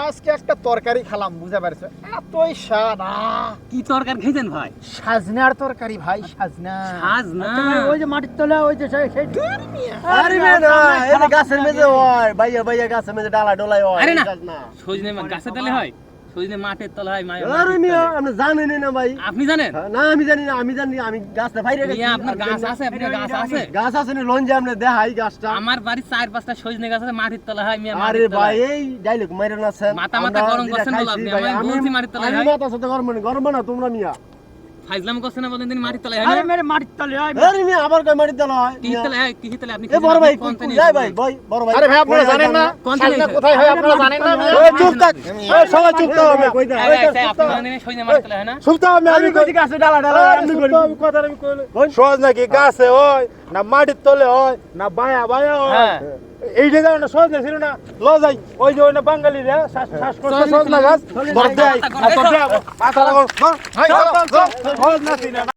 আজকে একটা তরকারি খেলাম, বুঝতে পারছো? এতই স্বাদ। কি তরকারি খেয়েছেন ভাই? সাজনার তরকারি ভাই, সাজনা। সাজনা? ওই যে মাটির তলা ওই যে সেই আরে না এটা গাছের মেঝে হয়, বাইয়া বাইয়া গাছের মেঝে ডালা ডলাই হয়। আরে না, না সজনে গাছের তলে হয়, সজনে মাটির তলে হয়। আরে মিয়া আপনি জানেন না ভাই? আপনি জানেন না আমি জানি না, আমি জানি আমি গাছটা বাইরে গেছি। আপনার গাছ আছে? আপনার গাছ আছে? গাছ আছে না, লঞ্জে আপনি দেখাই গাছটা। আমার বাড়ির 4-5টা সজনে গাছ আছে, মাটির তলে হয়। আরে ভাই এই ডাইলগ মাইরা না স্যার, মাথা মাথা গরম করছেন বলে আপনি আমি বলছি মাটির তলে হয়। আমি মাথা সাথে গরম না তোমরা মিয়া। ফাইজলাম করছেন না, বলেন দিন মাটির তলে হয় আরে না? মেরে মাটির তলে হয়। আরে মিয়া আবার কই মাটির তলা হয়? কি তলে হয়? কি তলে আপনি? এ বড় ভাই যাই ভাই বড় ভাই। আরে ভাই আপনারা জানেন না সাজনা কোথায় হয়? আপনারা জানেন না? ওই চুপ থাক, ওই সবাই চুপ থাক। আমি কই এই আপনি জানেন সজনে মাটির তলে হয় না? চুপ থাক, আমি কই গাছে ডালা ডালা আমি করি। কথা আমি কইলে সহজ নাকি? গাছে হয় না মাটির তলে হয় না বায়া বায়া হয়? হ্যাঁ। এই যে জানো না, সহজ না ছিল না। ল যাই ওই যে ওই না বাঙালি রে শ্বাস করছে, সহজ না গাছ ধর দেয়। চল, চল, চল, মাথা লাগাও, ধর। সহজ না ছিল না।